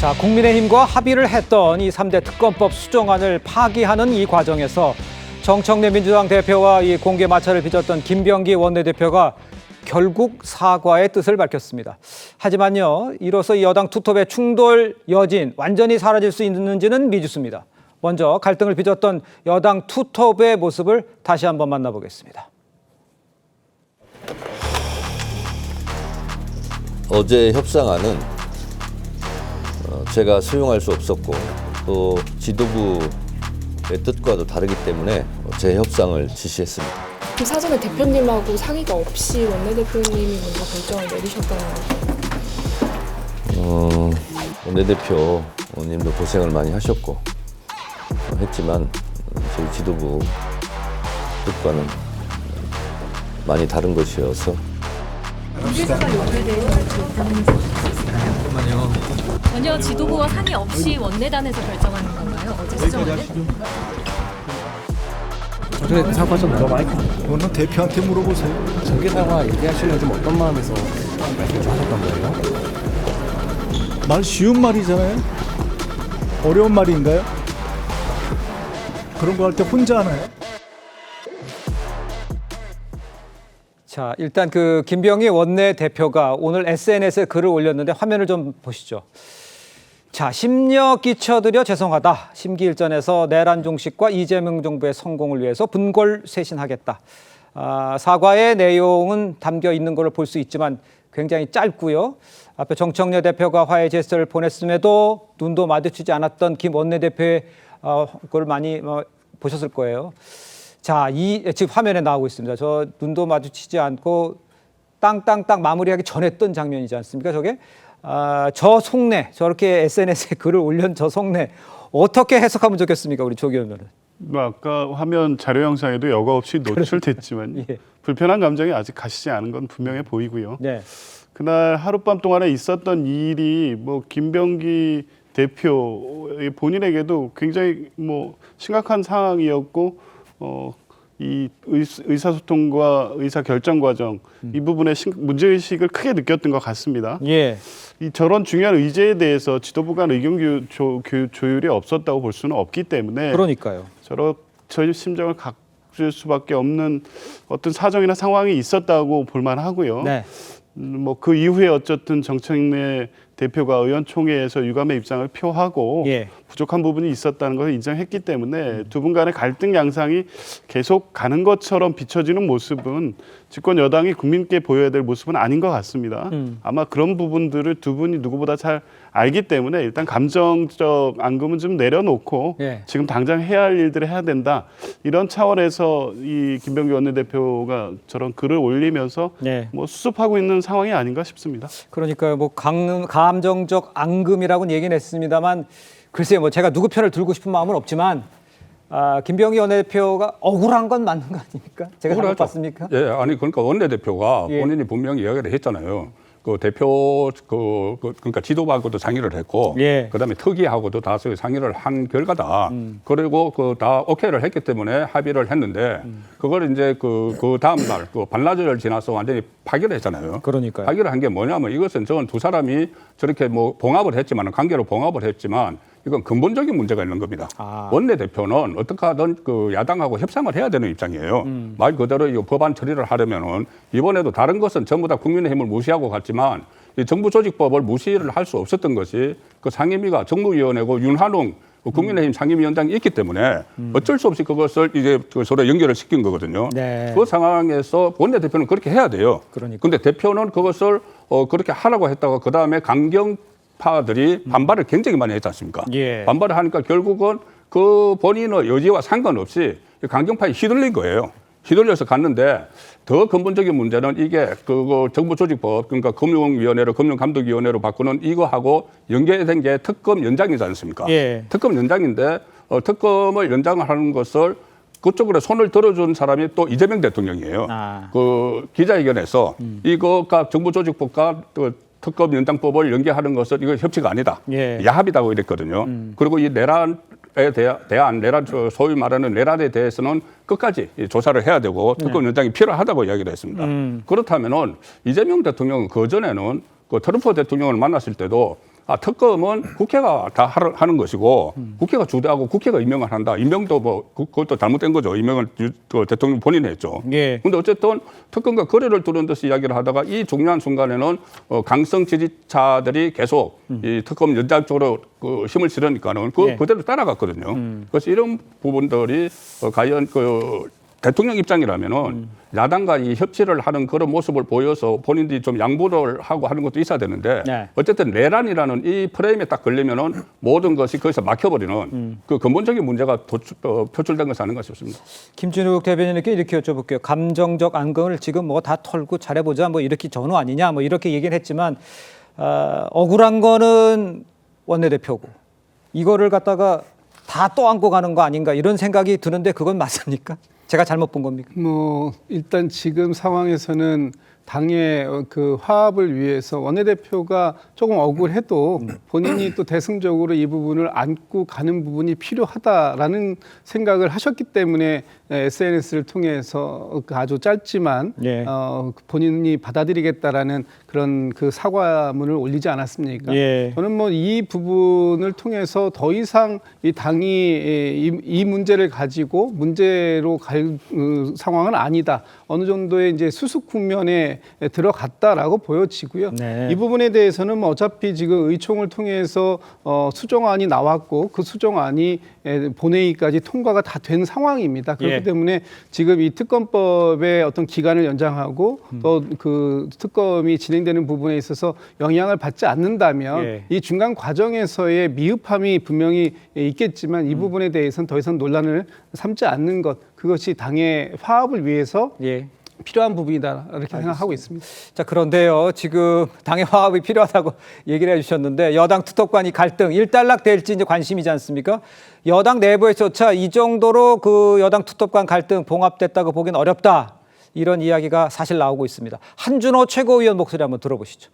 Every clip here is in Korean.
자, 국민의힘과 합의를 했던 이 3대 특검법 수정안을 파기하는 이 과정에서 정청래 민주당 대표와 이 공개 마찰을 빚었던 김병기 원내대표가 결국 사과의 뜻을 밝혔습니다. 하지만요, 이로써 여당 투톱의 충돌 여진 완전히 사라질 수 있는지는 미지수입니다. 먼저 갈등을 빚었던 여당 투톱의 모습을 다시 한번 만나보겠습니다. 어제 협상안은 제가 수용할 수 없었고 또 지도부의 뜻과도 다르기 때문에 재협상을 지시했습니다. 그 사전에 대표님하고 상의가 없이 원내대표님이 먼저 결정을 내리셨다는 원내대표님도 고생을 많이 하셨고 했지만 저희 지도부 뜻과는 많이 다른 것이어서 전혀 지도부와 상의 없이 원내단에서 결정하는 건가요? 어제 수정안은? 저게 사과 좀 물어봐요. 그거는 대표한테 물어보세요. 정기 사과 얘기하시는 좀 어떤 마음에서 말씀 좀 하셨던 거예요? 말 쉬운 말이잖아요. 어려운 말인가요? 그런 거 할 때 혼자 하나요? 자, 일단 그 김병기 원내대표가 오늘 SNS에 글을 올렸는데 화면을 좀 보시죠. 자, 심려 끼쳐드려 죄송하다. 심기일전에서 내란 종식과 이재명 정부의 성공을 위해서 분골쇄신하겠다. 사과의 내용은 담겨 있는 걸로 볼 수 있지만 굉장히 짧고요. 앞에 정청래 대표가 화해 제스처를 보냈음에도 눈도 마주치지 않았던 김 원내대표의 그걸 많이 보셨을 거예요. 자, 지금 화면에 나오고 있습니다. 저 눈도 마주치지 않고 땅땅땅 마무리하기 전에 했던 장면이지 않습니까? 저게 저 속내, 저렇게 SNS에 글을 올린 저 속내 어떻게 해석하면 좋겠습니까, 우리 조 의원은? 뭐 아까 화면 자료 영상에도 여과 없이 노출됐지만 예. 불편한 감정이 아직 가시지 않은 건 분명해 보이고요. 네. 그날 하룻밤 동안에 있었던 일이 뭐 김병기 대표 본인에게도 굉장히 뭐 심각한 상황이었고 이 의사소통과 의사결정 과정 이 부분에 문제의식을 크게 느꼈던 것 같습니다. 예. 이 저런 중요한 의제에 대해서 지도부 간 의견 조율이 없었다고 볼 수는 없기 때문에 그러니까요. 저희 심정을 갖을 수밖에 없는 어떤 사정이나 상황이 있었다고 볼 만하고요. 네. 뭐 그 이후에 어쨌든 정청래 대표가 의원총회에서 유감의 입장을 표하고 예. 부족한 부분이 있었다는 것을 인정했기 때문에 두 분 간의 갈등 양상이 계속 가는 것처럼 비춰지는 모습은 집권 여당이 국민께 보여야 될 모습은 아닌 것 같습니다. 아마 그런 부분들을 두 분이 누구보다 잘 알기 때문에 일단 감정적 앙금은 좀 내려놓고 예. 지금 당장 해야 할 일들을 해야 된다. 이런 차원에서 이 김병기 원내대표가 저런 글을 올리면서 네. 뭐 수습하고 있는 상황이 아닌가 싶습니다. 그러니까요. 뭐 감정적 앙금이라고는 얘기는 했습니다만 글쎄요. 뭐 제가 누구 편을 들고 싶은 마음은 없지만 김병기 원내대표가 억울한 건 맞는 거 아닙니까? 제가 잘못 봤습니까? 예, 아니 그러니까 원내대표가 예. 본인이 분명히 이야기를 했잖아요. 그 대표 그러니까 지도부하고도 상의를 했고, 예. 그다음에 특위하고도 다 상의를 한 결과다. 그리고 그 다 오케이를 했기 때문에 합의를 했는데 그걸 이제 그 다음 날 그 반나절을 지나서 완전히 파기를 했잖아요. 그러니까요. 파기를 한 게 뭐냐면 이것은 저는 두 사람이 저렇게 뭐 봉합을 했지만 관계로 봉합을 했지만 이건 근본적인 문제가 있는 겁니다. 원내대표는 어떻게 하든 그 야당하고 협상을 해야 되는 입장이에요. 말 그대로 이 법안 처리를 하려면은 이번에도 다른 것은 전부 다 국민의힘을 무시하고 갔지만 이 정부조직법을 무시를 할 수 없었던 것이 그 상임위가 정무위원회고 윤한홍 국민의힘 상임위원장이 있기 때문에 어쩔 수 없이 그것을 이제 서로 연결을 시킨 거거든요. 네. 그 상황에서 원내대표는 그렇게 해야 돼요. 그러니까. 근데 대표는 그것을 그렇게 하라고 했다가 그다음에 강경파들이 반발을 굉장히 많이 했지 않습니까? 예. 반발을 하니까 결국은 그 본인의 여지와 상관없이 강경파에 휘둘린 거예요. 휘둘려서 갔는데 더 근본적인 문제는 이게 그 정부조직법 그러니까 금융위원회로 금융감독위원회로 바꾸는 이거하고 연계된 게 특검 연장이지 않습니까? 예. 특검 연장인데 특검을 연장을 하는 것을 그쪽으로 손을 들어준 사람이 또 이재명 대통령이에요. 그 기자회견에서 이거가 정부조직법과 또 특검 연장법을 연계하는 것은 이거 협치가 아니다. 예. 야합이다고 이랬거든요. 그리고 이 내란에 대한 내란 소위 말하는 내란에 대해서는 끝까지 조사를 해야 되고 특검 연장이 필요하다고 이야기를 했습니다. 그렇다면은 이재명 대통령은 그 전에는 그 트럼프 대통령을 만났을 때도 특검은 국회가 다 하는 것이고 국회가 주도하고 국회가 임명을 한다. 임명도 뭐 그것도 잘못된 거죠. 임명을 대통령 본인이 했죠. 예. 근데 어쨌든 특검과 거래를 두는 듯이 이야기를 하다가 이 중요한 순간에는 강성 지지자들이 계속 이 특검 연장 쪽으로 그 힘을 실으니까는 예. 그대로 따라갔거든요. 그래서 이런 부분들이 과연 그 대통령 입장이라면은 야당과 이 협치를 하는 그런 모습을 보여서 본인들이 좀 양보를 하고 하는 것도 있어야 되는데 네. 어쨌든 내란이라는 이 프레임에 딱 걸리면은 모든 것이 거기서 막혀버리는 그 근본적인 문제가 표출된 것이 아닌가 싶습니다. 김준욱 대변인께 이렇게 여쭤볼게요. 감정적 안건을 지금 뭐 다 털고 잘해보자 뭐 이렇게 전후 아니냐 뭐 이렇게 얘기는 했지만 억울한 거는 원내대표고 이거를 갖다가 다 또 안고 가는 거 아닌가 이런 생각이 드는데 그건 맞습니까? 제가 잘못 본 겁니까? 뭐 일단 지금 상황에서는 당의 그 화합을 위해서 원내대표가 조금 억울해도 본인이 또 대승적으로 이 부분을 안고 가는 부분이 필요하다라는 생각을 하셨기 때문에 SNS를 통해서 아주 짧지만 예. 본인이 받아들이겠다라는 그런 그 사과문을 올리지 않았습니까? 예. 저는 뭐 이 부분을 통해서 더 이상 이 당이 이 문제를 가지고 문제로 갈 상황은 아니다. 어느 정도의 이제 수습 국면에 들어갔다라고 보여지고요. 네. 이 부분에 대해서는 뭐 어차피 지금 의총을 통해서 수정안이 나왔고 그 수정안이 본회의까지 통과가 다 된 상황입니다. 그렇기 예. 때문에 지금 이 특검법의 어떤 기간을 연장하고 또 그 특검이 진행되는 부분에 있어서 영향을 받지 않는다면 예. 이 중간 과정에서의 미흡함이 분명히 있겠지만 이 부분에 대해서는 더 이상 논란을 삼지 않는 것, 그것이 당의 화합을 위해서 예. 필요한 부분이다 이렇게 생각하고 있습니다. 자, 그런데요. 지금 당의 화합이 필요하다고 얘기를 해주셨는데 여당 투톱 간이 갈등 일단락 될지 이제 관심이지 않습니까? 여당 내부에서조차 이 정도로 그 여당 투톱 간 갈등 봉합됐다고 보기는 어렵다. 이런 이야기가 사실 나오고 있습니다. 한준호 최고위원 목소리 한번 들어보시죠.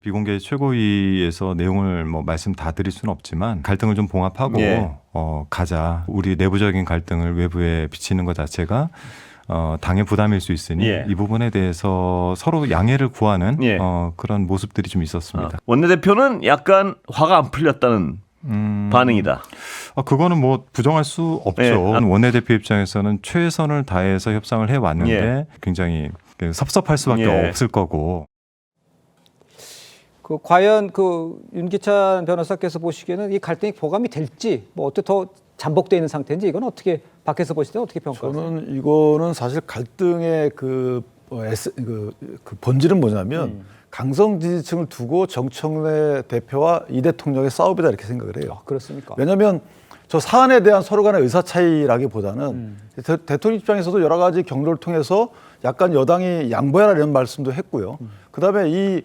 비공개 최고위에서 내용을 뭐 말씀 다 드릴 수는 없지만 갈등을 좀 봉합하고 예. 가자. 우리 내부적인 갈등을 외부에 비치는 것 자체가 당의 부담일 수 있으니 예. 이 부분에 대해서 서로 양해를 구하는 예. 그런 모습들이 좀 있었습니다. 원내대표는 약간 화가 안 풀렸다는 반응이다. 그거는 뭐 부정할 수 없죠. 예. 원내대표 입장에서는 최선을 다해서 협상을 해왔는데 예. 굉장히 섭섭할 수밖에 예. 없을 거고. 과연 그 윤기찬 변호사께서 보시기에는 이 갈등이 보감이 될지 뭐 어떻게 더 잠복되어 있는 상태인지 이건 어떻게 밖에서 보실 때 어떻게 평가하세요? 저는 이거는 사실 갈등의 그 본질은 뭐냐면 강성 지지층을 두고 정청래 대표와 이 대통령의 싸움이다 이렇게 생각을 해요. 그렇습니까? 왜냐하면 저 사안에 대한 서로 간의 의사 차이라기보다는 대통령 입장에서도 여러 가지 경로를 통해서 약간 여당이 양보해라 이런 말씀도 했고요. 그다음에 이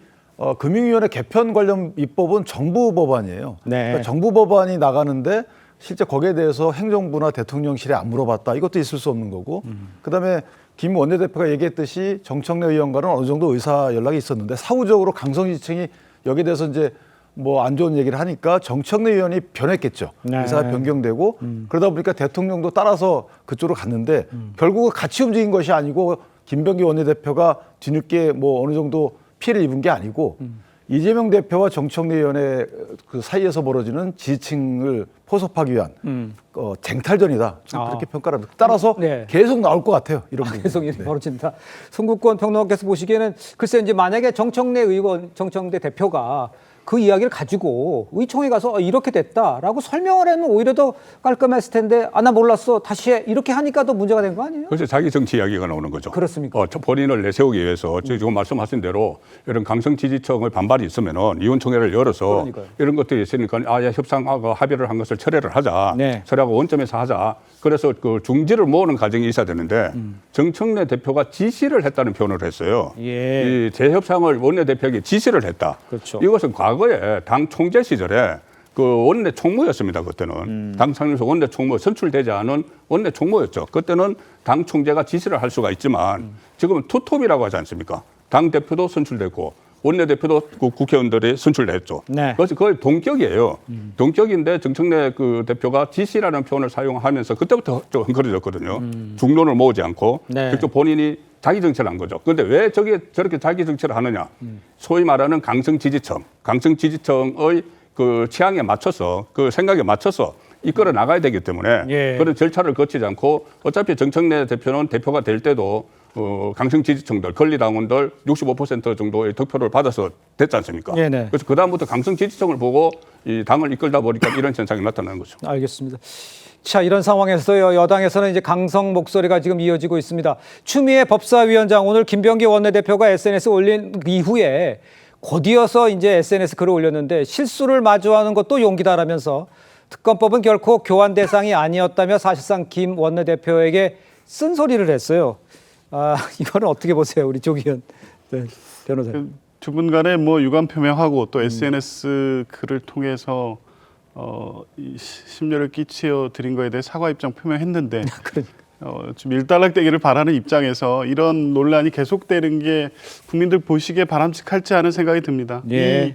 금융위원회 개편 관련 입법은 정부 법안이에요. 네. 그러니까 정부 법안이 나가는데 실제 거기에 대해서 행정부나 대통령실에 안 물어봤다. 이것도 있을 수 없는 거고. 그다음에 김 원내대표가 얘기했듯이 정청래 의원과는 어느 정도 의사 연락이 있었는데 사후적으로 강성 지지층이 여기에 대해서 이제 뭐 안 좋은 얘기를 하니까 정청래 의원이 변했겠죠. 네. 의사가 변경되고 그러다 보니까 대통령도 따라서 그쪽으로 갔는데 결국은 같이 움직인 것이 아니고 김병기 원내대표가 뒤늦게 뭐 어느 정도 피해를 입은 게 아니고 이재명 대표와 정청래 의원의 그 사이에서 벌어지는 지지층을 포섭하기 위한 쟁탈전이다. 저는 그렇게 평가를 합니다. 따라서 네. 계속 나올 것 같아요. 이런 부분. 계속 일이 벌어진다. 송국권 평론가께서 보시기에는 글쎄 이제 만약에 정청래 의원, 정청래 대표가 그 이야기를 가지고 의총에 가서 이렇게 됐다라고 설명을 하면 오히려 더 깔끔했을 텐데 나 몰랐어 다시 해 이렇게 하니까 더 문제가 된 거 아니에요? 그래서 자기 정치 이야기가 나오는 거죠. 그렇습니까? 본인을 내세우기 위해서 지금 말씀하신 대로 이런 강성 지지층의 반발이 있으면은 의원총회를 열어서 그러니까요. 이런 것들이 있으니까 협상하고 합의를 한 것을 철회를 하자. 네. 철회하고 원점에서 하자. 그래서 그 중지를 모으는 과정이 있어야 되는데 정청래 대표가 지시를 했다는 표현을 했어요. 예. 이 재협상을 원내대표에게 지시를 했다. 그렇죠. 이것은 과거에 당 총재 시절에 그 원내 총무였습니다. 그때는 당 창립에서 원내 총무 선출되지 않은 원내 총무였죠. 그때는 당 총재가 지시를 할 수가 있지만 지금은 투톱이라고 하지 않습니까? 당 대표도 선출됐고 원내대표도 그 국회의원들이 선출됐죠. 네. 그래서 거의 동격이에요. 동격인데 정청래 그 대표가 지시라는 표현을 사용하면서 그때부터 좀 흥거려졌거든요. 중론을 모으지 않고 네. 직접 본인이 자기 정치를 한 거죠. 그런데 왜 저렇게 자기 정치를 하느냐? 소위 말하는 강성 지지층의 그 취향에 맞춰서 그 생각에 맞춰서 이끌어 나가야 되기 때문에 예. 그런 절차를 거치지 않고 어차피 정청래 대표는 대표가 될 때도 강성 지지층들, 권리당원들 65% 정도의 득표를 받아서 됐지 않습니까? 네네. 그래서 그다음부터 강성 지지층을 보고 이 당을 이끌다 보니까 이런 현상이 나타나는 거죠. 알겠습니다. 자, 이런 상황에서 여당에서는 이제 강성 목소리가 지금 이어지고 있습니다. 추미애 법사위원장 오늘 김병기 원내대표가 SNS 올린 이후에 곧이어서 이제 SNS 글을 올렸는데 실수를 마주하는 것도 용기다라면서 특검법은 결코 교환 대상이 아니었다며 사실상 김 원내대표에게 쓴소리를 했어요. 아, 이거는 어떻게 보세요, 우리 조기현 변호사님? 두 분 간에 뭐 유감 표명하고 또 SNS 글을 통해서 이 심려를 끼치어 드린 거에 대해 사과 입장 표명했는데 좀 일단락되기를 바라는 입장에서 이런 논란이 계속되는 게 국민들 보시기에 바람직할지 않은 생각이 듭니다. 예. 이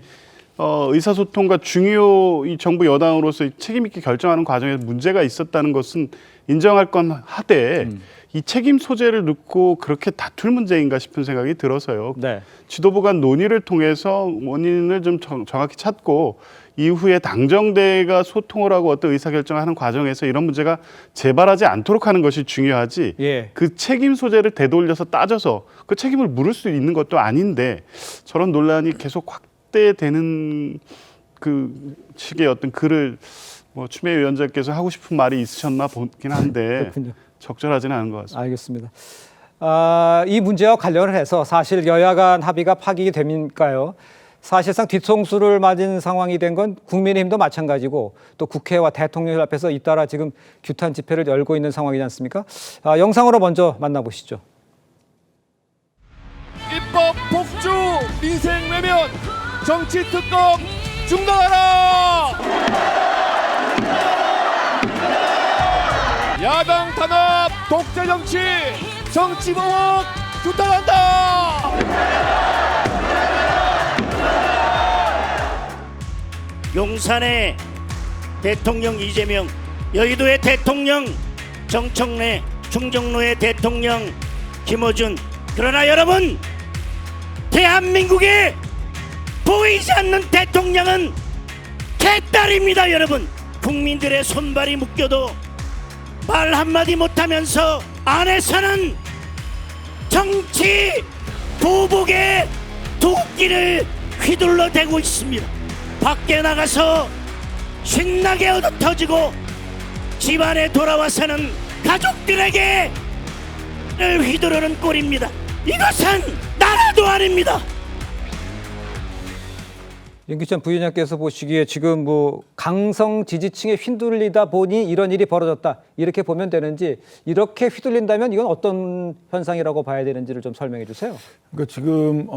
의사소통과 중요 이 정부 여당으로서 책임 있게 결정하는 과정에서 문제가 있었다는 것은 인정할 건 하되 이 책임 소재를 놓고 그렇게 다툴 문제인가 싶은 생각이 들어서요. 네. 지도부 간 논의를 통해서 원인을 좀 정확히 찾고 이후에 당정대가 소통을 하고 어떤 의사결정을 하는 과정에서 이런 문제가 재발하지 않도록 하는 것이 중요하지 예. 그 책임 소재를 되돌려서 따져서 그 책임을 물을 수 있는 것도 아닌데 저런 논란이 계속 확대되는 그 식의 어떤 글을 뭐 추미애 위원장께서 하고 싶은 말이 있으셨나 보긴 한데 그렇군요. 적절하지는 않은 것 같습니다. 알겠습니다. 이 문제와 관련을 해서 사실 여야 간 합의가 파기가 됩니까요? 사실상 뒤통수를 맞은 상황이 된 건 국민의힘도 마찬가지고 또 국회와 대통령 앞에서 잇따라 지금 규탄 집회를 열고 있는 상황이지 않습니까? 영상으로 먼저 만나보시죠. 입법 복주 민생 외면 정치 특검 중단하라. 야당 탄압 독재 정치 정치 보복 규탄한다. 용산의 대통령 이재명, 여의도의 대통령 정청래, 충정로의 대통령 김어준. 그러나 여러분, 대한민국에 보이지 않는 대통령은 개딸입니다. 여러분, 국민들의 손발이 묶여도 말 한마디 못하면서 안에서는 정치 보복의 도끼를 휘둘러대고 있습니다. 밖에 나가서 신나게 얻어터지고 집안에 돌아와서는 가족들에게 를 휘두르는 꼴입니다. 이것은 나라도 아닙니다. 윤기찬 부위원장께서 보시기에 지금 뭐 강성 지지층에 휘둘리다 보니 이런 일이 벌어졌다 이렇게 보면 되는지 이렇게 휘둘린다면 이건 어떤 현상이라고 봐야 되는지를 좀 설명해 주세요. 그러니까 지금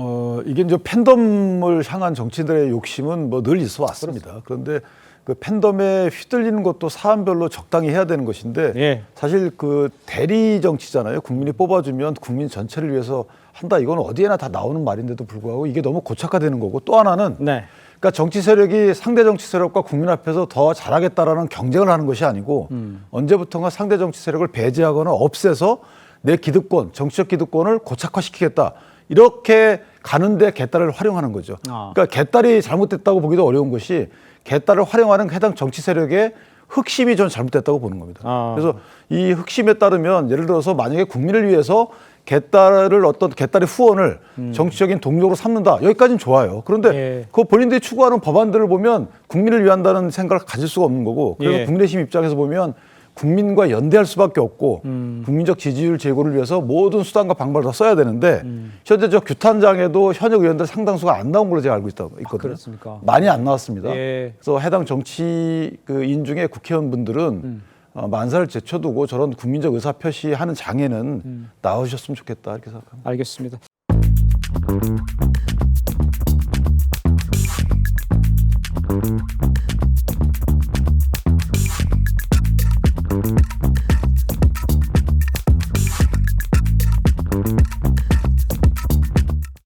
이게 이제 팬덤을 향한 정치인들의 욕심은 뭐 늘 있어 왔습니다. 그런데 그 팬덤에 휘둘리는 것도 사안별로 적당히 해야 되는 것인데 예. 사실 그 대리 정치잖아요. 국민이 뽑아주면 국민 전체를 위해서 한다. 이건 어디에나 다 나오는 말인데도 불구하고 이게 너무 고착화되는 거고 또 하나는 네. 그러니까 정치 세력이 상대 정치 세력과 국민 앞에서 더 잘하겠다라는 경쟁을 하는 것이 아니고 언제부턴가 상대 정치 세력을 배제하거나 없애서 내 기득권, 정치적 기득권을 고착화시키겠다. 이렇게 가는데 개딸을 활용하는 거죠. 그러니까 개딸이 잘못됐다고 보기도 어려운 것이 개딸을 활용하는 해당 정치 세력의 흑심이 전 잘못됐다고 보는 겁니다. 그래서 이 흑심에 따르면 예를 들어서 만약에 국민을 위해서 개딸을 어떤 개딸의 후원을 정치적인 동력으로 삼는다. 여기까지는 좋아요. 그런데 예. 그 본인들이 추구하는 법안들을 보면 국민을 위한다는 생각을 가질 수가 없는 거고 그래서 예. 국민의힘 입장에서 보면 국민과 연대할 수밖에 없고 국민적 지지율 제고를 위해서 모든 수단과 방법을 다 써야 되는데 현재 저 규탄장에도 현역 의원들 상당수가 안 나온 걸로 제가 알고 있거든요. 그렇습니까? 많이 안 나왔습니다. 예. 그래서 해당 정치인 중에 국회의원분들은 만사를 제쳐두고 저런 국민적 의사 표시하는 장에는 나오셨으면 좋겠다 이렇게 생각합니다. 알겠습니다.